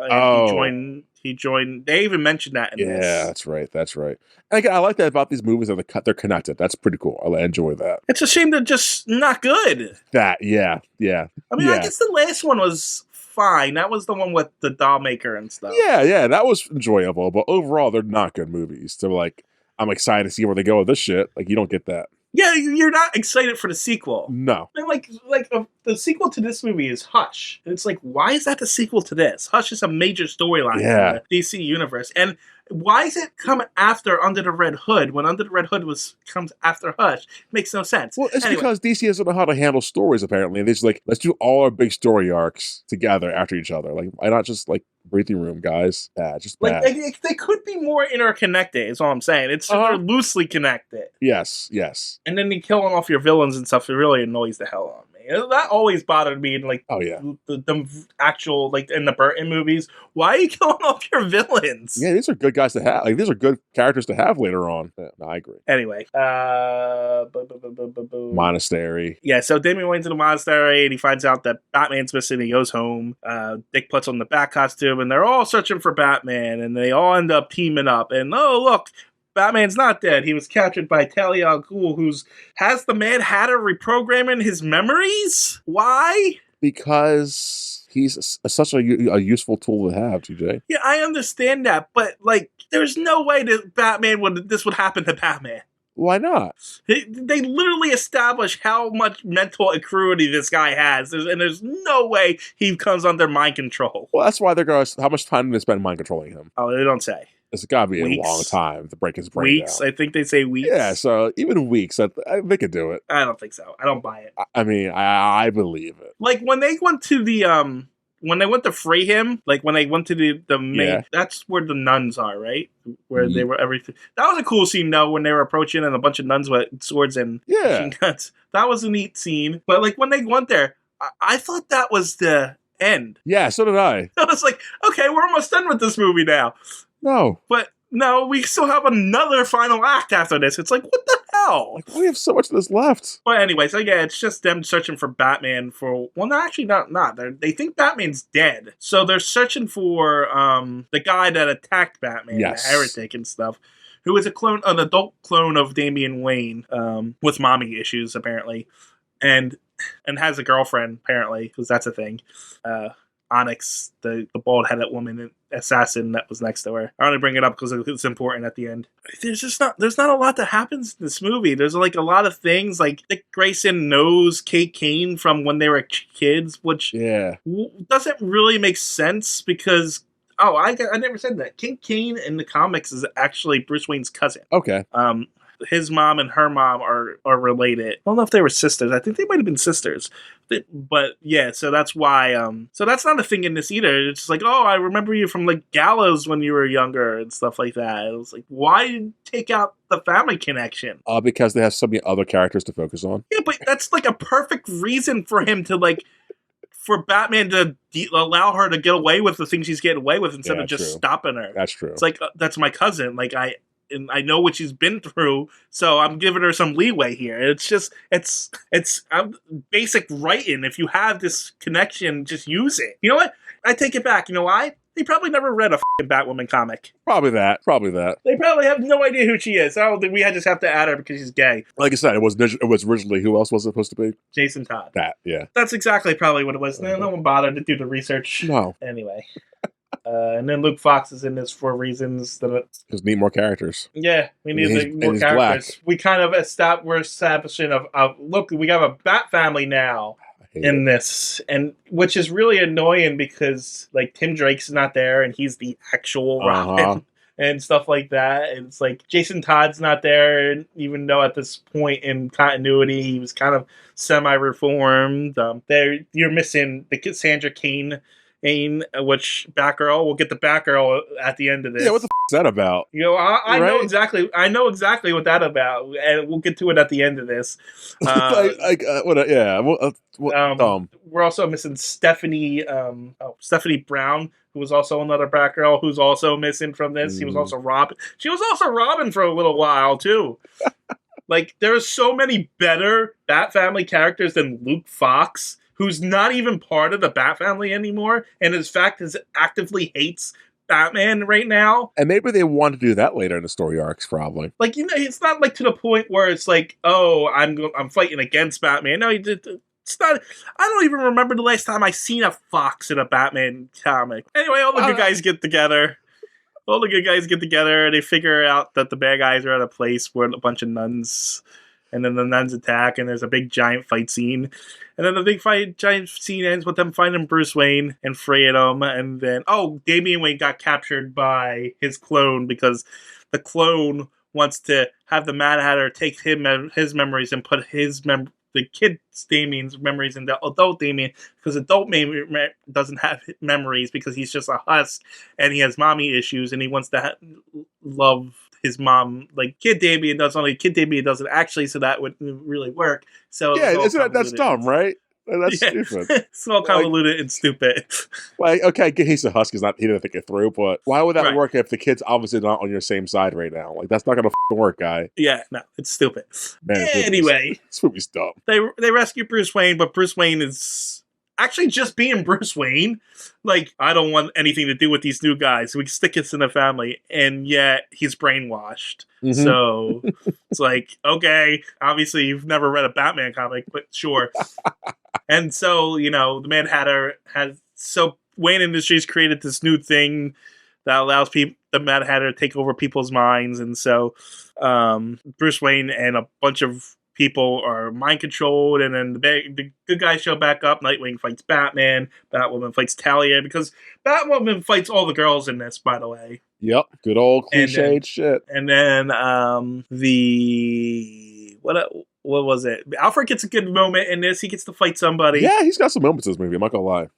he joined. They even mentioned that in this. Yeah, that's right. And again, I like that about these movies that they're connected. That's pretty cool. I enjoy that. It's a shame they're just not good. Yeah. I mean, I guess the last one was fine. That was the one with the doll maker and stuff. Yeah, that was enjoyable. But overall, they're not good movies. So, like, I'm excited to see where they go with this shit. Like, you don't get that. Yeah, you're not excited for the sequel. No. And the sequel to this movie is Hush. And it's like, why is that the sequel to this? Hush is a major storyline in the DC universe. And why is it come after Under the Red Hood when Under the Red Hood comes after Hush? It makes no sense. Well, it's because DC doesn't know how to handle stories, apparently. They're just like, let's do all our big story arcs together after each other. Like, why not just, like, breathing room, guys? Just bad. Like, they could be more interconnected, is all I'm saying. It's they're loosely connected. Yes. And then you killing off your villains and stuff, it really annoys the hell out of me. That always bothered me in, like, the actual, like, in the Burton movies. Why are you killing off your villains? Yeah, these are good guys to have. Like, these are good characters to have later on. Yeah, no, I agree. Anyway. Monastery. Yeah, so Damian Wayne's in the monastery, and he finds out that Batman's missing. He goes home. Dick puts on the Bat costume, and they're all searching for Batman, and they all end up teaming up. And, oh, look, Batman's not dead. He was captured by Talia al Ghul, has the Mad Hatter reprogramming his memories? Why? Because he's such a useful tool to have, TJ. Yeah, I understand that, but, like, there's no way that this would happen to Batman. Why not? They literally establish how much mental acuity this guy has, and there's no way he comes under mind control. Well, that's why they're going to... How much time do they spend mind controlling him? Oh, they don't say. It's got to be a long time to break his brain Weeks? down. I think they say weeks. Yeah, so even weeks, they could do it. I don't think so. I don't buy it. I mean, I believe it. Like, when they went to the... when they went to free him, like when they went to the main, that's where the nuns are, right? Where they were everything. That was a cool scene, though, when they were approaching and a bunch of nuns with swords and machine guns. That was a neat scene. But like when they went there, I thought that was the end. Yeah, so did I. I was like, okay, we're almost done with this movie now. No. But no, we still have another final act after this. It's like, what the hell? Like, we have so much of this left. But anyway, so yeah, it's just them searching for Batman for... Well, no, actually not. They think Batman's dead. So they're searching for the guy that attacked Batman, the heretic and stuff, who is an adult clone of Damian Wayne with mommy issues, apparently. And has a girlfriend, apparently, because that's a thing. Onyx, the bald-headed woman assassin that was next to her. I only bring it up because it's important at the end. There's not a lot that happens in this movie. There's like a lot of things. Like Dick Grayson knows Kate Kane from when they were kids, which doesn't really make sense because I never said that. Kate Kane in the comics is actually Bruce Wayne's cousin. Okay. His mom and her mom are related. I don't know if they were sisters. I think they might have been sisters. But yeah, so that's why. So that's not a thing in this either. It's just like, oh, I remember you from like Gallows when you were younger and stuff like that. It was like, why take out the family connection? Because they have so many other characters to focus on. Yeah, but that's like a perfect reason for him to like. For Batman to allow her to get away with the things she's getting away with instead of just stopping her. That's true. It's like that's my cousin. Like I know what she's been through, so I'm giving her some leeway here. It's basic writing. If you have this connection, just use it. You know what? I take it back. You know why? They probably never read a f***ing Batwoman comic. Probably that. They probably have no idea who she is. I don't think we just have to add her because she's gay. Like I said, it was originally, who else was it supposed to be? Jason Todd. That's exactly probably what it was. No one bothered to do the research. No. Anyway. And then Luke Fox is in this for reasons that... Because need more characters. Yeah, we need more characters. Black. We kind of we're establishing look, we have a Bat family now in this, and which is really annoying because like Tim Drake's not there and he's the actual Robin and stuff like that. And it's like Jason Todd's not there, even though at this point in continuity he was kind of semi-reformed. You're missing the Cassandra Cain which Batgirl, we'll get the Batgirl at the end of this. Yeah, what the f is that about? You know, I know exactly. I know exactly what that's about, and we'll get to it at the end of this. We're also missing Stephanie. Stephanie Brown, who was also another Batgirl, who's also missing from this. He was also Robin. She was also Robin for a little while too. Like, there's so many better Bat Family characters than Luke Fox, who's not even part of the Bat Family anymore, and in fact actively hates Batman right now. And maybe they want to do that later in the story arcs, probably. Like, you know, it's not like to the point where it's like, oh, I'm fighting against Batman. No, it's not. I don't even remember the last time I seen a Fox in a Batman comic. Anyway, all the good guys get together. All the good guys get together, and they figure out that the bad guys are at a place where a bunch of nuns, and then the nuns attack, and there's a big giant fight scene. And then the big giant scene ends with them finding Bruce Wayne and freeing him, and then, Damian Wayne got captured by his clone because the clone wants to have the Mad Hatter take his memories and put the kid Damian's memories into adult Damian, because adult Damian doesn't have memories because he's just a husk and he has mommy issues and he wants to love his mom. Like, kid Damian does, only kid Damian doesn't actually, so that wouldn't really work. So yeah, that's dumb, right? That's stupid. It's all convoluted and stupid. Like, okay, he's a husk. He didn't think it through, but why would that work if the kid's obviously not on your same side right now? Like, that's not gonna work, guy. Yeah, no, it's stupid. Man, anyway, this movie's dumb. They rescue Bruce Wayne, but Bruce Wayne is actually just being Bruce Wayne. Like, I don't want anything to do with these new guys, so we can stick this in the family, and yet he's brainwashed. Mm-hmm. So it's like, okay, obviously you've never read a Batman comic, but sure. And so, you know, the Mad Hatter Wayne Industries created this new thing that allows the Mad Hatter to take over people's minds. And so Bruce Wayne and a bunch of people are mind controlled, and then the good guys show back up. Nightwing fights Batman, Batwoman fights Talia, because Batwoman fights all the girls in this, by the way. Yep, good old cliched shit. And then what was it? Alfred gets a good moment in this. He gets to fight somebody. Yeah, he's got some moments in this movie, I'm not gonna lie.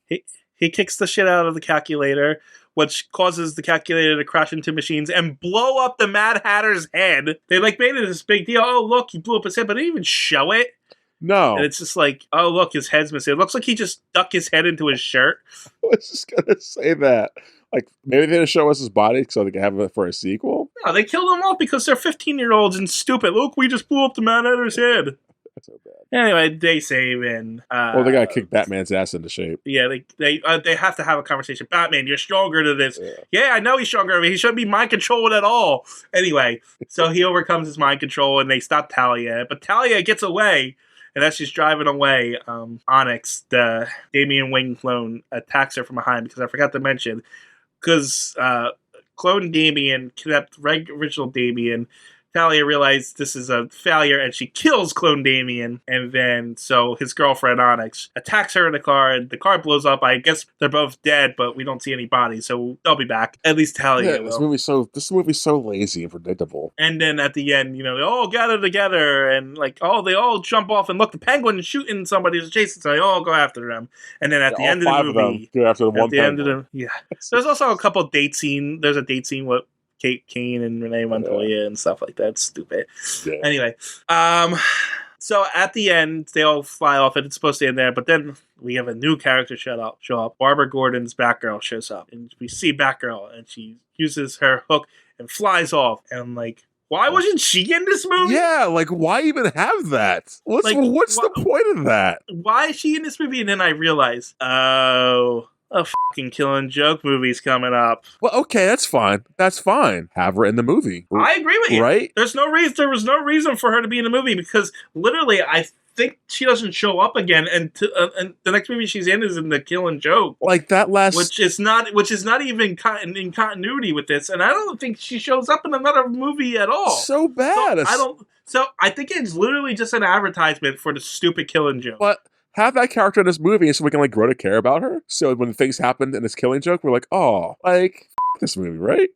He kicks the shit out of the calculator, which causes the calculator to crash into machines and blow up the Mad Hatter's head. They made it this big deal. Oh, look, he blew up his head, but they didn't even show it. No. And it's just like, oh, look, his head's missing. It looks like he just stuck his head into his shirt. I was just gonna say that. Like, maybe they didn't show us his body so they can have it for a sequel? No, they killed him off because they're 15-year-olds and stupid. Look, we just blew up the Mad Hatter's head. That's so bad. Anyway, they save and... well, they gotta kick Batman's ass into shape. Yeah, they have to have a conversation. Batman, you're stronger than this. Yeah, I know he's stronger. He shouldn't be mind controlled at all. Anyway, so he overcomes his mind control and they stop Talia. But Talia gets away. And as she's driving away, Onyx, the Damian Wayne clone, attacks her from behind, because I forgot to mention, because clone Damian kidnapped original Damian. Talia realized this is a failure, and she kills clone Damian. And then, so his girlfriend, Onyx, attacks her in the car, and the car blows up. I guess they're both dead, but we don't see any bodies, so they'll be back. At least Talia will. This movie's so lazy and predictable. And then at the end, you know, they all gather together, and like, they all jump off, and look, the Penguin is shooting somebody who's chasing, so they all go after them. And then at the end of the movie, go after the one Penguin. There's also a couple date scene. There's a date scene with Kate Kane and Renee Montoya and stuff like that. It's stupid. Yeah. Anyway, so at the end, they all fly off, and it's supposed to end there. But then we have a new character show up. Barbara Gordon's Batgirl shows up, and we see Batgirl, and she uses her hook and flies off. And I'm like, why wasn't she in this movie? Yeah, like, why even have that? What's the point of that? Why is she in this movie? And then I realized, a fucking Killing Joke movie's coming up. Well, okay, that's fine. Have her in the movie. I agree with you. Right? There was no reason for her to be in the movie, because literally, I think she doesn't show up again, and the next movie she's in is in the Killing Joke. Like that last, which is not even in continuity with this, and I don't think she shows up in another movie at all. So bad. So I think it's literally just an advertisement for the stupid Killing Joke. But have that character in this movie so we can, like, grow to care about her. So when things happen in this Killing Joke, we're like, oh, like, this movie, right?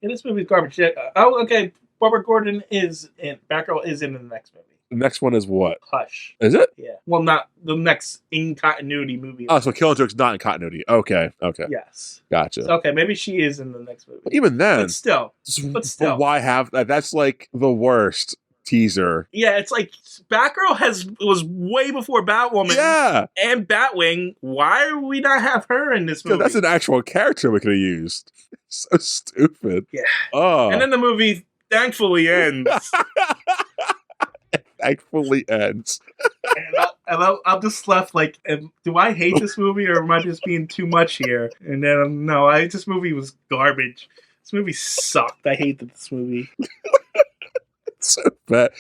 And this movie's garbage. Okay. Barbara Gordon is in. Batgirl is in the next movie. The next one is what? Hush. Is it? Yeah. Well, not the next in continuity movie. Oh, so Killing Joke's not in continuity. Okay. Yes. Gotcha. So, okay, maybe she is in the next movie. But even then, but still, why have that? That's like the worst teaser. Yeah, it's like Batgirl was way before Batwoman. Yeah. And Batwing. Why are we not have her in this movie? That's an actual character we could have used. So stupid. Yeah. Oh. And then the movie thankfully ends. Thankfully ends. and I'm just left like, do I hate this movie or am I just being too much here? And then no, this movie was garbage. This movie sucked. I hated this movie. It's so bad.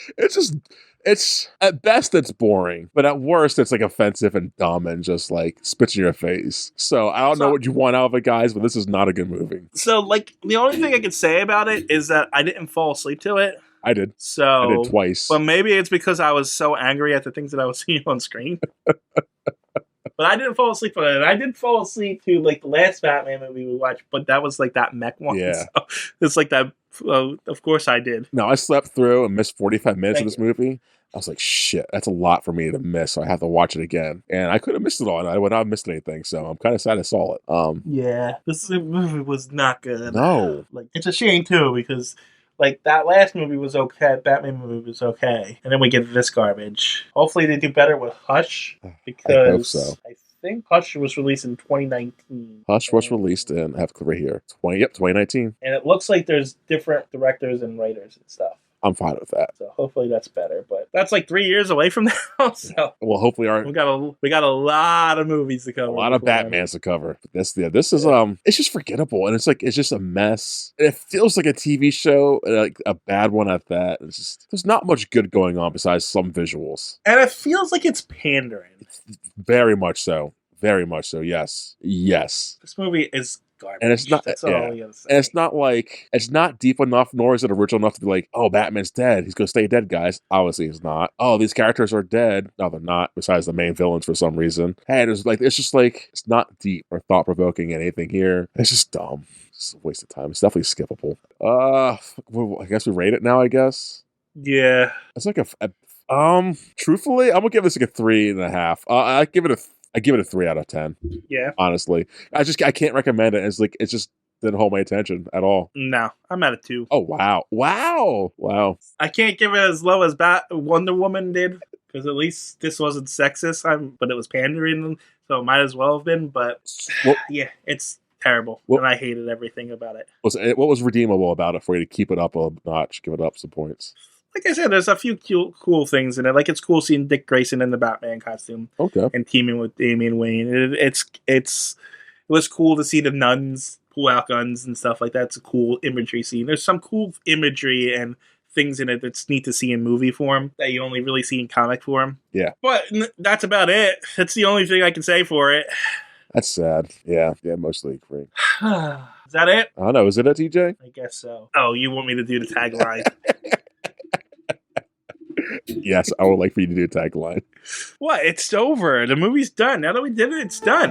It's at best it's boring, but at worst it's like offensive and dumb and just like spits in your face. So I don't know what you want out of it, guys, but this is not a good movie. So like the only thing I can say about it is that I didn't fall asleep to it. I did. So I did twice. But maybe it's because I was so angry at the things that I was seeing on screen. But I didn't fall asleep on it. And I did fall asleep to like the last Batman movie we watched, but that was like that mech one. Yeah. So it's like that. Of course I did. No, I slept through and missed 45 minutes of this movie. I was like, shit, that's a lot for me to miss. So I have to watch it again. And I could have missed it all. And I would not have missed anything. So I'm kind of sad I saw it. Yeah. This movie was not good. No. Like, it's a shame too, because like that last movie was okay. Batman movie was okay. And then we get this garbage. Hopefully they do better with Hush. Because I hope so. I think Hush was released in 2019. Hush was released in, I have it right here, 2019. And it looks like there's different directors and writers and stuff. I'm fine with that. So hopefully that's better. But that's like 3 years away from now. So well, hopefully we got a lot of movies to cover. A lot of Batmans to cover. This is it's just forgettable, and it's just a mess. And it feels like a TV show, like a bad one at that. It's just there's not much good going on besides some visuals. And it feels like it's pandering. Very much so. Very much so. Yes. This movie is garbage. And it's not. That's all I gotta say. And it's not like it's not deep enough, nor is it original enough to be like, oh, Batman's dead. He's gonna stay dead, guys. Obviously, he's not. Oh, these characters are dead. No, they're not. Besides the main villains, for some reason. Hey, it's just like it's not deep or thought provoking anything here. It's just dumb. It's a waste of time. It's definitely skippable. I guess we rate it now. I guess. Yeah. It's like truthfully, I'm gonna give this like a 3.5. I give it a 3 out of 10. Yeah. Honestly, I can't recommend it. It just didn't hold my attention at all. No, I'm at a 2. Oh wow! I can't give it as low as Wonder Woman did because at least this wasn't sexist. But it was pandering, so it might as well have been. But yeah, it's terrible, and I hated everything about it. What was redeemable about it for you to keep it up a notch, give it up some points? Like I said, there's a few cool things in it. Like it's cool seeing Dick Grayson in the Batman costume, and teaming with Damian Wayne. It was cool to see the nuns pull out guns and stuff like that. It's a cool imagery scene. There's some cool imagery and things in it that's neat to see in movie form that you only really see in comic form. Yeah, but that's about it. That's the only thing I can say for it. That's sad. Yeah, mostly agree. Is that it? I don't know. Is it a TJ? I guess so. Oh, you want me to do the tagline? Yes, I would like for you to do a tagline. What? It's over. The movie's done. Now that we did it, it's done.